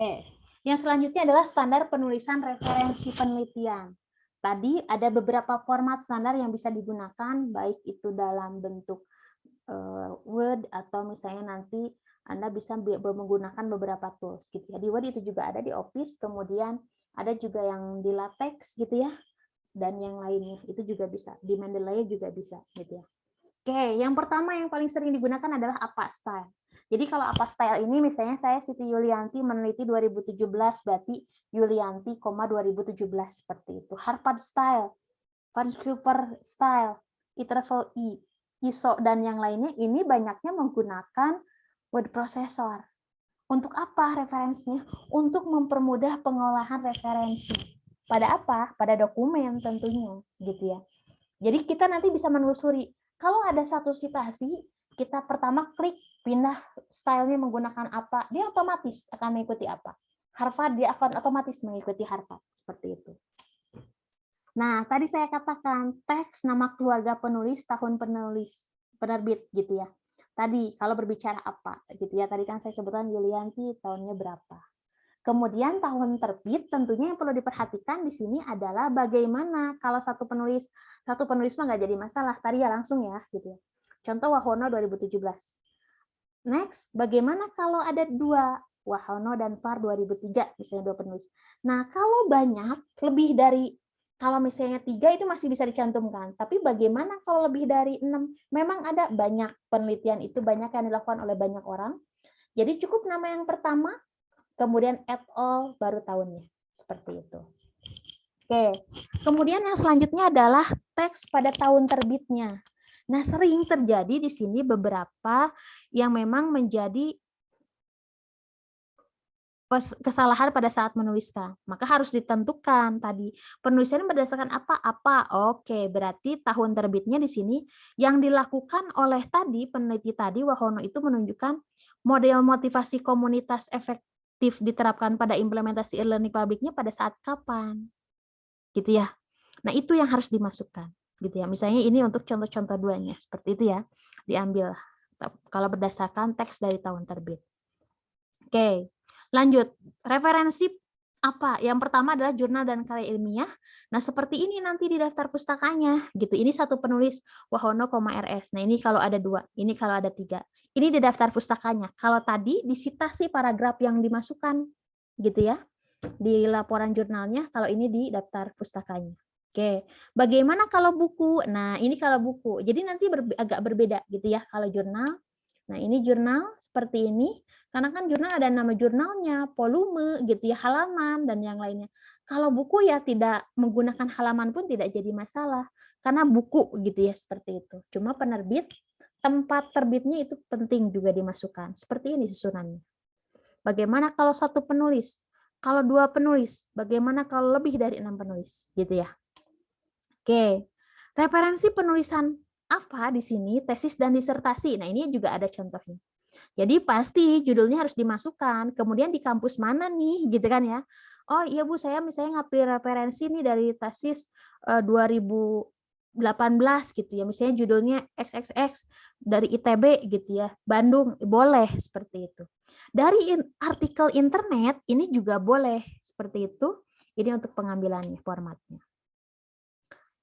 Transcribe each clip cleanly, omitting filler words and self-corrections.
Oke. Yang selanjutnya adalah standar penulisan referensi penelitian. Tadi ada beberapa format standar yang bisa digunakan, baik itu dalam bentuk Word atau misalnya nanti Anda bisa menggunakan beberapa tools gitu ya. Di Word itu juga ada di Office, kemudian ada juga yang di LaTeX gitu ya, dan yang lainnya itu juga bisa. Di Mendeley juga bisa gitu ya. Oke, yang pertama yang paling sering digunakan adalah apa style. Jadi kalau apa style ini misalnya saya Siti Yulianti meneliti 2017 berarti Yulianti, 2017 seperti itu. Harvard style, Vancouver style, IEEE, ISO dan yang lainnya ini banyaknya menggunakan word processor. Untuk apa referensinya? Untuk mempermudah pengolahan referensi. Pada apa? Pada dokumen tentunya, gitu ya. Jadi kita nanti bisa menelusuri. Kalau ada satu citasi, kita pertama klik pindah stylenya menggunakan apa, dia otomatis akan mengikuti apa. Harvard dia akan otomatis mengikuti Harvard seperti itu. Nah, tadi saya katakan teks, nama keluarga penulis, tahun penerbit gitu ya. Tadi kalau berbicara apa gitu ya. Tadi kan saya sebutkan Yulianti tahunnya berapa. Kemudian tahun terbit tentunya yang perlu diperhatikan di sini adalah bagaimana kalau satu penulis mah nggak jadi masalah, tadi ya langsung ya gitu ya. Contoh Wahono 2017. Next, bagaimana kalau ada dua, Wahono dan Par 2003 misalnya dua penulis. Nah kalau banyak lebih dari, kalau misalnya 3 itu masih bisa dicantumkan, tapi bagaimana kalau lebih dari 6? Memang ada banyak penelitian itu banyak yang dilakukan oleh banyak orang. Jadi cukup nama yang pertama, kemudian et al baru tahunnya seperti itu. Oke, kemudian yang selanjutnya adalah teks pada tahun terbitnya. Nah, sering terjadi di sini beberapa yang memang menjadi kesalahan pada saat menuliskan. Maka harus ditentukan tadi penulisannya berdasarkan apa-apa. Oke, berarti tahun terbitnya di sini yang dilakukan oleh tadi peneliti tadi Wahono itu menunjukkan model motivasi komunitas efektif diterapkan pada implementasi e-learning publiknya pada saat kapan. Gitu ya. Nah, itu yang harus dimasukkan gitu ya. Misalnya ini untuk contoh-contoh duanya seperti itu ya. Diambil kalau berdasarkan teks dari tahun terbit. Oke. Lanjut, referensi apa? Yang pertama adalah jurnal dan karya ilmiah. Nah, seperti ini nanti di daftar pustakanya, gitu. Ini satu penulis Wahono, RS. Nah, ini kalau ada 2, ini kalau ada 3. Ini di daftar pustakanya. Kalau tadi di citasi paragraf yang dimasukkan, gitu ya, di laporan jurnalnya. Kalau ini di daftar pustakanya. Oke, bagaimana kalau buku? Nah, ini kalau buku. Jadi nanti agak berbeda, gitu ya. Kalau jurnal, nah ini jurnal seperti ini. Karena kan jurnal ada nama jurnalnya, volume gitu ya, halaman dan yang lainnya. Kalau buku ya tidak menggunakan halaman pun tidak jadi masalah karena buku gitu ya seperti itu. Cuma penerbit tempat terbitnya itu penting juga dimasukkan. Seperti ini susunannya. Bagaimana kalau satu penulis? Kalau 2 penulis, bagaimana kalau lebih dari 6 penulis gitu ya. Oke. Referensi penulisan apa di sini? Tesis dan disertasi. Nah, ini juga ada contohnya. Jadi pasti judulnya harus dimasukkan. Kemudian di kampus mana nih, gitu kan ya? Oh iya Bu, saya misalnya ngambil referensi nih dari tesis 2018 gitu ya. Misalnya judulnya XXX dari ITB gitu ya, Bandung, boleh seperti itu. Dari artikel internet ini juga boleh seperti itu. Ini untuk pengambilannya, formatnya.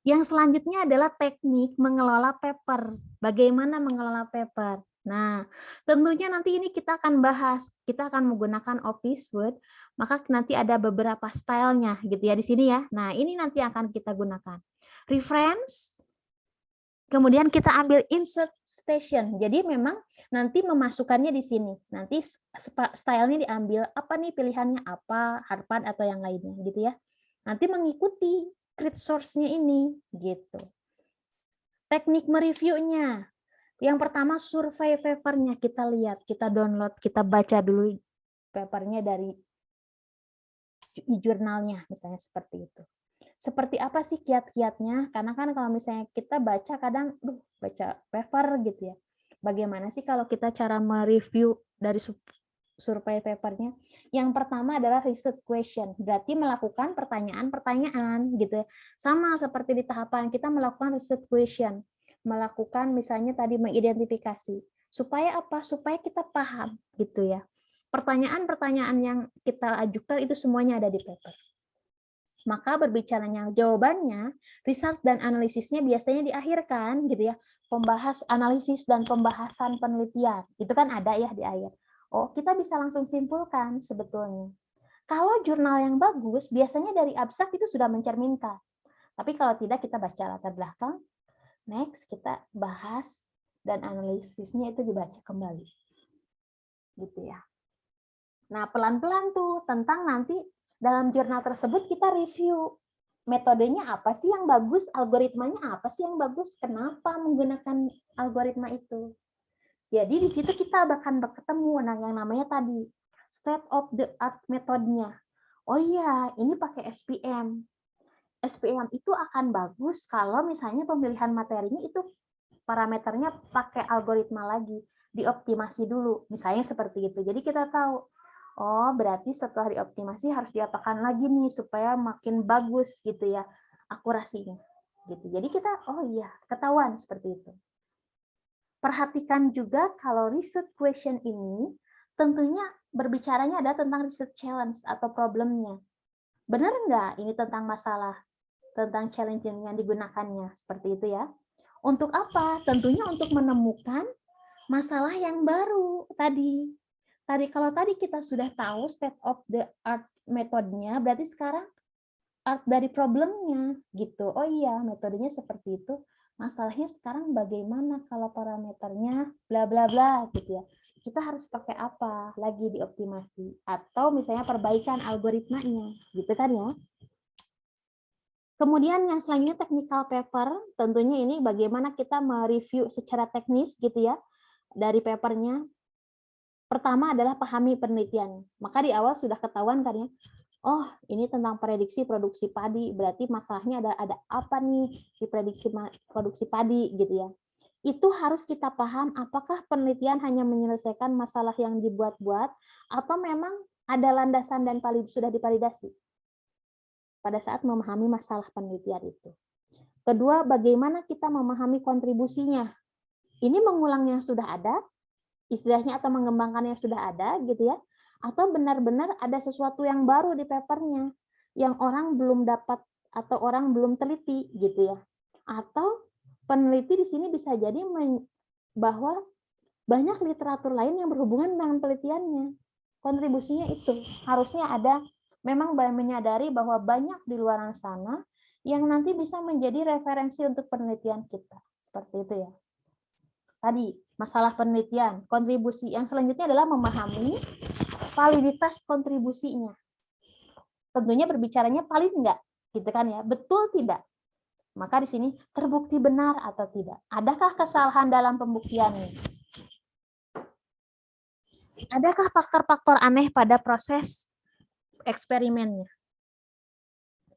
Yang selanjutnya adalah teknik mengelola paper. Bagaimana mengelola paper? Nah, tentunya nanti ini kita akan bahas. Kita akan menggunakan Office Word, maka nanti ada beberapa stylenya gitu ya di sini ya. Nah, ini nanti akan kita gunakan. Reference, kemudian kita ambil insert station. Jadi memang nanti memasukkannya di sini. Nanti stylenya diambil apa nih pilihannya apa, Harvard atau yang lainnya gitu ya. Nanti mengikuti grid source-nya ini gitu. Teknik mereviewnya. Yang pertama survei papernya kita lihat, kita download, kita baca dulu papernya dari jurnalnya misalnya seperti itu. Seperti apa sih kiat-kiatnya? Karena kan kalau misalnya kita baca kadang baca paper gitu ya. Bagaimana sih kalau kita cara mereview dari survei papernya? Yang pertama adalah research question, berarti melakukan pertanyaan-pertanyaan gitu ya. Sama seperti di tahapan kita melakukan research question, melakukan misalnya tadi mengidentifikasi. Supaya apa? Supaya kita paham gitu ya. Pertanyaan-pertanyaan yang kita ajukan itu semuanya ada di paper. Maka berbicaranya jawabannya, research dan analisisnya biasanya diakhirkan gitu ya. Pembahas analisis dan pembahasan penelitian. Itu kan ada ya di akhir. Oh, kita bisa langsung simpulkan sebetulnya. Kalau jurnal yang bagus, biasanya dari abstrak itu sudah mencerminkan. Tapi kalau tidak, kita baca latar belakang. Next, kita bahas dan analisisnya itu dibaca kembali. Gitu ya. Nah, pelan-pelan tuh tentang nanti dalam jurnal tersebut kita review metodenya apa sih yang bagus, algoritmanya apa sih yang bagus, kenapa menggunakan algoritma itu. Jadi di situ kita bahkan ketemu yang namanya tadi state of the art metodenya. Oh iya, ini pakai SPM. SPM itu akan bagus kalau misalnya pemilihan materinya itu parameternya pakai algoritma lagi, dioptimasi dulu, misalnya seperti itu. Jadi kita tahu, oh berarti setelah dioptimasi harus diapakan lagi nih supaya makin bagus gitu ya akurasinya. Gitu. Jadi kita, oh iya, ketahuan seperti itu. Perhatikan juga kalau research question ini tentunya berbicaranya ada tentang research challenge atau problemnya. Benar nggak ini tentang masalah, tentang challenge yang digunakannya, seperti itu ya. Untuk apa? Tentunya untuk menemukan masalah yang baru tadi. Kalau tadi kita sudah tahu state of the art metodenya, berarti sekarang art dari problemnya gitu. Oh iya, metodenya seperti itu. Masalahnya sekarang bagaimana kalau parameternya bla bla bla gitu ya. Kita harus pakai apa lagi dioptimasi atau misalnya perbaikan algoritmanya gitu kan ya. Kemudian yang selanjutnya technical paper, tentunya ini bagaimana kita mereview secara teknis gitu ya dari papernya. Pertama adalah pahami penelitian. Maka di awal sudah ketahuan kan ya, oh ini tentang prediksi produksi padi, berarti masalahnya ada apa nih di prediksi produksi padi gitu ya. Itu harus kita paham apakah penelitian hanya menyelesaikan masalah yang dibuat-buat atau memang ada landasan dan sudah divalidasi pada saat memahami masalah penelitian itu. Kedua, bagaimana kita memahami kontribusinya. Ini mengulang yang sudah ada, istilahnya atau mengembangkan yang sudah ada gitu ya, atau benar-benar ada sesuatu yang baru di papernya yang orang belum dapat atau orang belum teliti gitu ya. Atau peneliti di sini bisa jadi bahwa banyak literatur lain yang berhubungan dengan penelitiannya. Kontribusinya itu harusnya ada, memang menyadari bahwa banyak di luar sana yang nanti bisa menjadi referensi untuk penelitian kita. Seperti itu ya. Tadi, masalah penelitian, kontribusi. Yang selanjutnya adalah memahami validitas kontribusinya. Tentunya berbicaranya valid enggak? Gitu kan ya, betul tidak? Maka di sini terbukti benar atau tidak. Adakah kesalahan dalam pembuktiannya? Adakah faktor-faktor aneh pada proses eksperimennya?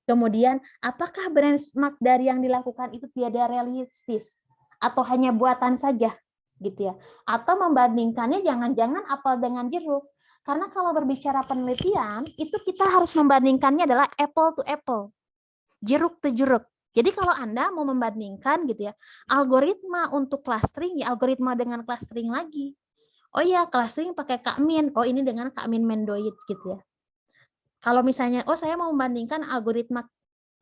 Kemudian, apakah benchmark dari yang dilakukan itu tidak realistis atau hanya buatan saja, gitu ya? Atau membandingkannya jangan-jangan apel dengan jeruk? Karena kalau berbicara penelitian, itu kita harus membandingkannya adalah apple to apple, jeruk to jeruk. Jadi kalau Anda mau membandingkan gitu ya, algoritma untuk clustering ya algoritma dengan clustering lagi. Oh iya, clustering pakai Kak-Min. Oh ini dengan Kak-Min Mendoid gitu ya. Kalau misalnya, oh saya mau membandingkan algoritma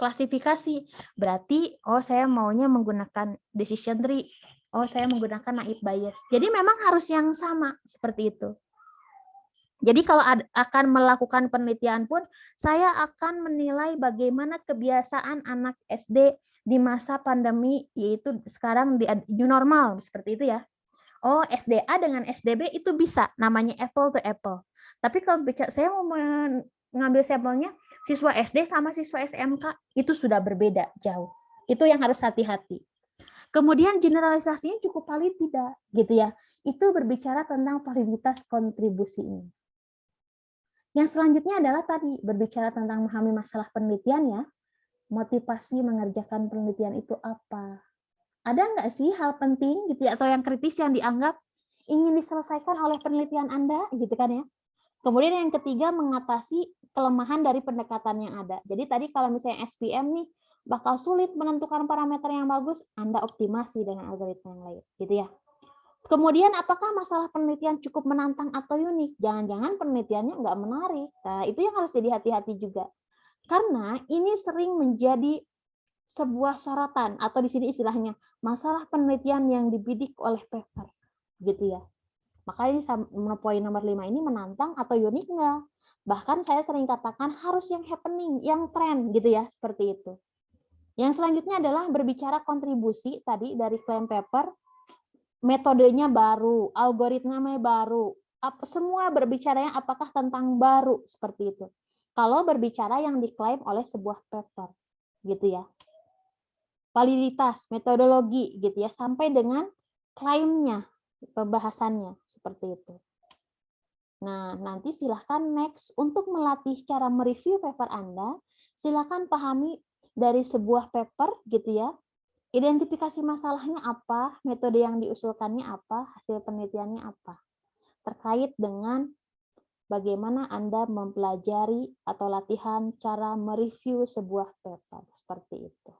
klasifikasi, berarti oh saya maunya menggunakan decision tree, oh saya menggunakan naive Bayes. Jadi memang harus yang sama seperti itu. Jadi kalau akan melakukan penelitian pun, saya akan menilai bagaimana kebiasaan anak SD di masa pandemi, yaitu sekarang di new normal seperti itu ya. Oh SDA dengan SDB itu bisa, namanya apple to apple. Tapi kalau saya mau mengambil sampelnya siswa SD sama siswa SMK itu sudah berbeda jauh. Itu yang harus hati-hati. Kemudian generalisasinya cukup valid tidak, gitu ya. Itu berbicara tentang validitas kontribusi ini. Yang selanjutnya adalah tadi berbicara tentang memahami masalah penelitian ya. Motivasi mengerjakan penelitian itu apa? Ada nggak sih hal penting gitu ya, atau yang kritis yang dianggap ingin diselesaikan oleh penelitian Anda gitu kan ya. Kemudian yang ketiga, mengatasi kelemahan dari pendekatan yang ada. Jadi tadi kalau misalnya SPM nih bakal sulit menentukan parameter yang bagus, Anda optimasi dengan algoritma yang lain gitu ya. Kemudian apakah masalah penelitian cukup menantang atau unik? Jangan-jangan penelitiannya nggak menarik. Nah, itu yang harus jadi hati-hati juga. Karena ini sering menjadi sebuah sorotan atau di sini istilahnya masalah penelitian yang dibidik oleh paper, gitu ya. Makanya poin nomor 5 ini menantang atau unik enggak? Bahkan saya sering katakan harus yang happening, yang tren gitu ya, seperti itu. Yang selanjutnya adalah berbicara kontribusi tadi dari klaim paper, metodenya baru, algoritmanya baru, semua berbicaranya apakah tentang baru seperti itu. Kalau berbicara yang diklaim oleh sebuah paper, gitu ya. Validitas, metodologi gitu ya, sampai dengan klaimnya, pembahasannya seperti itu. Nah, nanti silahkan next untuk melatih cara mereview paper Anda, silahkan pahami dari sebuah paper gitu ya, identifikasi masalahnya apa, metode yang diusulkannya apa, hasil penelitiannya apa, terkait dengan bagaimana Anda mempelajari atau latihan cara mereview sebuah paper, seperti itu.